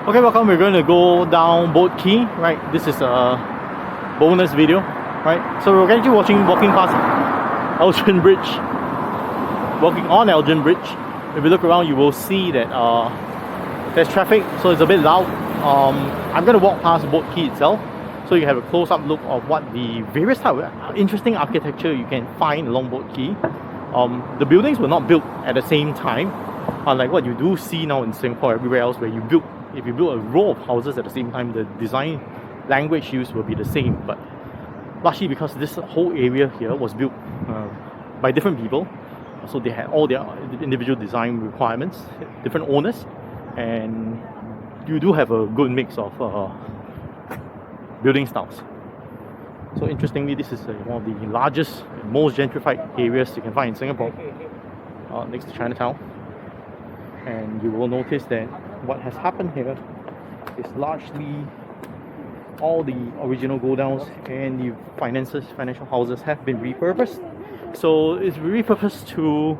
Okay, welcome. We're going to go down Boat Quay, right? This is a bonus video, right? So we're actually walking past Elgin Bridge, walking on Elgin Bridge. If you look around, you will see that there's traffic, so it's a bit loud. I'm going to walk past Boat Quay itself, so you have a close-up look of what the various type of interesting architecture you can find along Boat Quay. The buildings were not built at the same time, unlike what you do see now in Singapore everywhere else, where if you build a row of houses at the same time, the design language used will be the same. But largely because this whole area here was built by different people, so they had all their individual design requirements, different owners, and you do have a good mix of building styles. So interestingly, this is one of the largest and most gentrified areas you can find in Singapore, next to Chinatown. And you will notice that what has happened here is largely all the original godowns and the financial houses have been repurposed. So it's repurposed to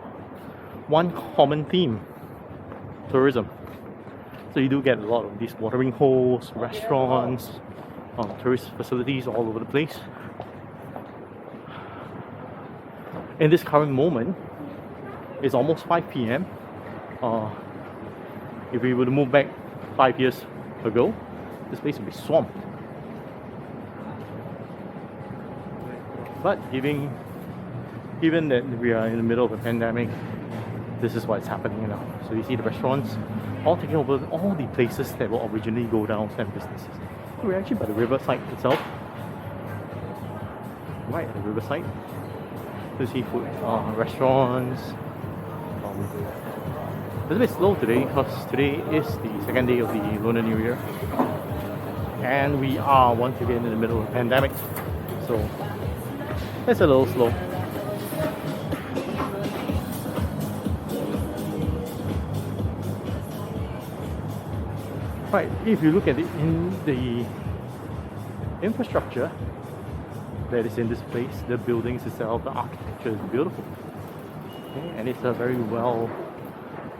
one common theme: tourism. So you do get a lot of these watering holes, restaurants, tourist facilities all over the place. In this current moment, it's almost 5 p.m. If we were to move back 5 years ago, this place would be swamped. But given that we are in the middle of a pandemic, this is what's happening now. So you see the restaurants all taking over all the places that were originally godowns and businesses. So we're actually by the riverside itself, right at the riverside. So you see food, restaurants. It's a bit slow today because today is the second day of the Lunar New Year, and we are once again in the middle of a pandemic, so it's a little slow. Right, if you look at it in the infrastructure that is in this place, the buildings itself, the architecture is beautiful, okay? And it's a very well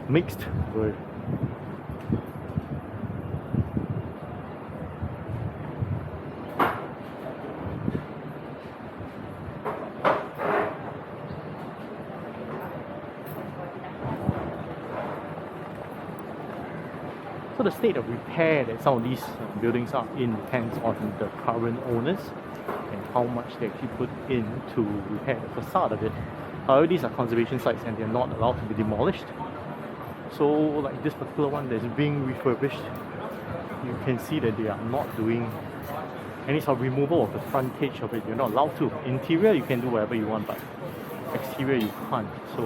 mixed word. So the state of repair that some of these buildings are in depends on the current owners and how much they actually put in to repair the facade of it. However, these are conservation sites and they're not allowed to be demolished. So like this particular one that's being refurbished, you can see that they are not doing any sort of removal of the frontage of it. You're not allowed to. Interior you can do whatever you want, but exterior you can't. So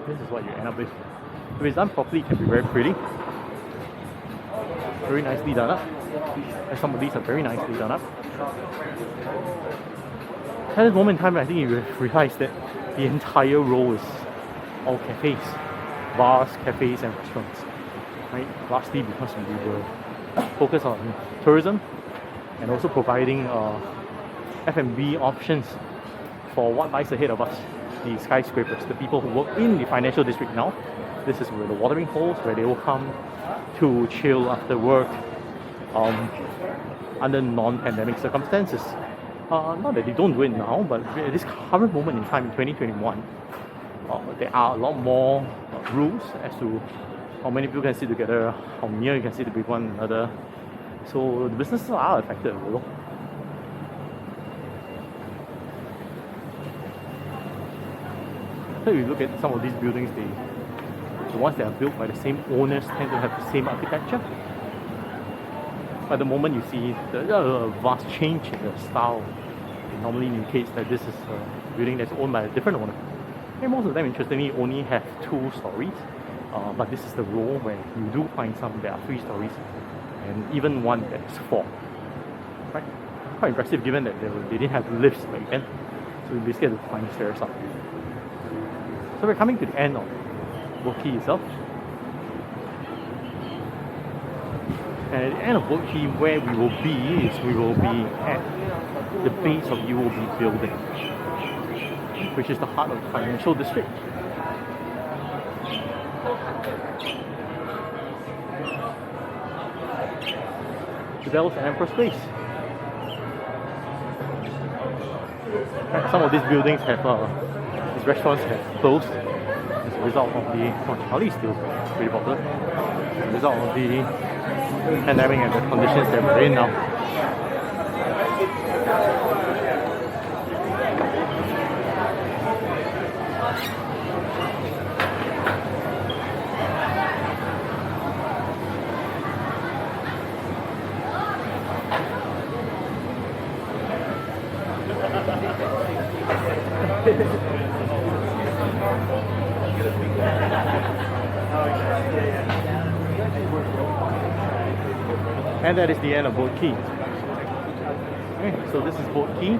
this is what you end up with. If it's done properly, it can be very pretty. Very nicely done up. And some of these are very nicely done up. At this moment in time, I think you realize that the entire row is all cafes. Bars, cafes and restaurants, right? Lastly, because we were focused on tourism and also providing F&B options for what lies ahead of us, the skyscrapers, the people who work in the financial district now. This is where the watering holes, where they will come to chill after work under non-pandemic circumstances. Not that they don't do it now, but at this current moment in time in 2021, there are a lot more rules as to how many people can sit together, how near you can sit with one another. So the businesses are affected a little. So if you look at some of these buildings, the ones that are built by the same owners tend to have the same architecture. But the moment you see the vast change in the style, it normally indicates that this is a building that's owned by a different owner. And most of them, interestingly, only have 2 stories, but this is the row where you do find some that are 3 stories, and even one that's 4. Right? Quite impressive given that they didn't have lifts back then, so you basically have to climb stairs up. So we're coming to the end of Boat Quay itself. And at the end of Boat Quay, where we will be is we will be at the base of UOB building, which is the heart of the financial district. Jebels and Empress Place. Some of these buildings have, these restaurants have closed as a result of the, Charlie is still pretty popular, as a result of the pandemic and the conditions that we're in now. And that is the end of Boat Quay. Okay, so this is Boat Quay,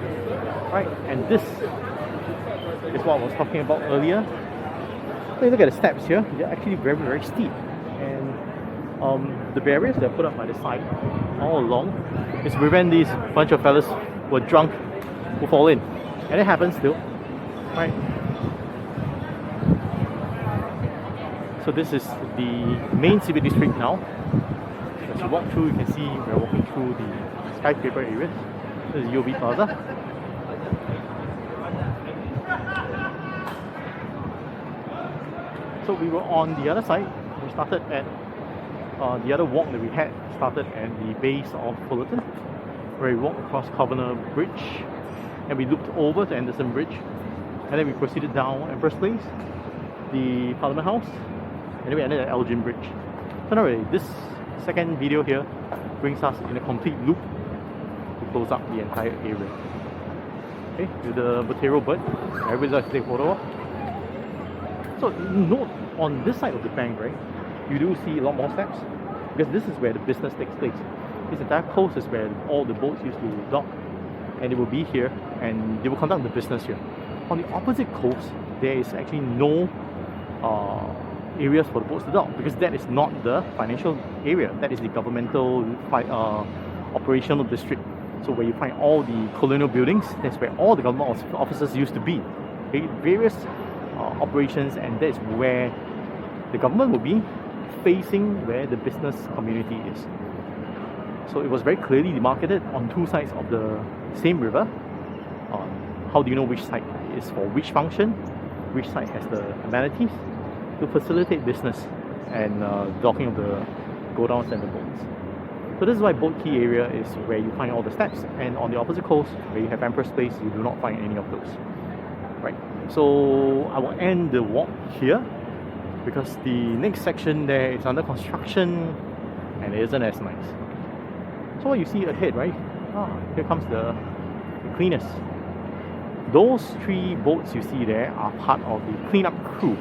right? And this is what I was talking about earlier. When you look at the steps here, they're actually very, very steep. And the barriers that are put up by the side all along is to prevent these bunch of fellas who are drunk who fall in. And it happens still, right? So this is the main CBD district now. As you walk through, you can see we're walking through the skyscraper areas. This is UOB Plaza. So we were on the other side. We started at the other walk that we had started at the base of Fullerton, where we walked across Covernor Bridge, and we looped over to Anderson Bridge, and then we proceeded down Empress Place, the Parliament House, and then we ended at Elgin Bridge. So now really, this second video here brings us in a complete loop to close up the entire area. Okay, with the Botero bird, everybody likes to take a photo. So note on this side of the bank, right, you do see a lot more steps because this is where the business takes place. This entire coast is where all the boats used to dock, and they will be here and they will conduct the business here. On the opposite coast, there is actually no areas for the boats to dock because that is not the financial area. That is the governmental operational district. So where you find all the colonial buildings, that's where all the government offices used to be. Okay? Various operations, and that's where the government will be facing where the business community is. So it was very clearly demarcated on two sides of the same river. How do you know which side is for which function, which side has the amenities to facilitate business and docking of the go-downs and the boats. So this is why Boat Quay area is where you find all the steps, and on the opposite coast where you have Empress Place, you do not find any of those. Right. So I will end the walk here because the next section there is under construction and it isn't as nice. So what you see ahead, right? Here comes the cleaners. Those three boats you see there are part of the cleanup crew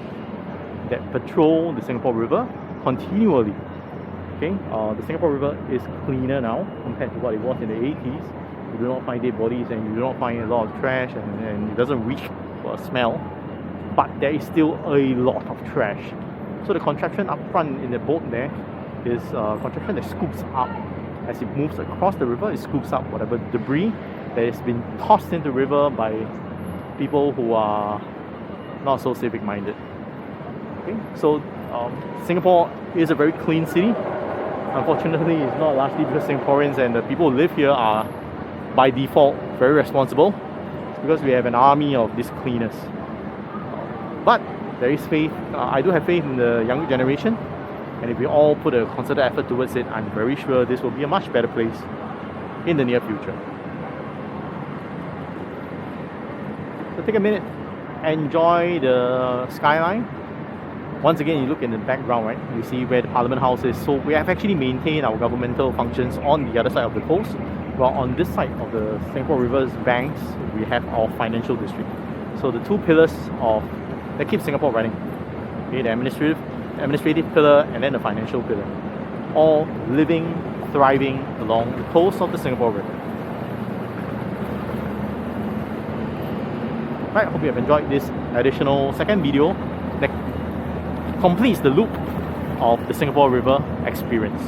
that patrol the Singapore River continually. Okay, the Singapore River is cleaner now compared to what it was in the 80s. You do not find dead bodies and you do not find a lot of trash, and it doesn't reach for a smell, but there is still a lot of trash. So the contraption up front in the boat there is a contraption that scoops up. As it moves across the river, it scoops up whatever debris that has been tossed into the river by people who are not so civic minded. Okay, so Singapore is a very clean city. Unfortunately, it's not largely because Singaporeans and the people who live here are by default very responsible. It's because we have an army of these cleaners. But there is faith. I do have faith in the younger generation, and if we all put a concerted effort towards it, I'm very sure this will be a much better place in the near future. So take a minute, enjoy the skyline. Once again, you look in the background, right? You see where the Parliament House is. So we have actually maintained our governmental functions on the other side of the coast. While on this side of the Singapore River's banks, we have our financial district. So the two pillars that keep Singapore running. Okay, the administrative pillar and then the financial pillar. All living, thriving along the coast of the Singapore River. Right, I hope you have enjoyed this additional second video that completes the loop of the Singapore River experience.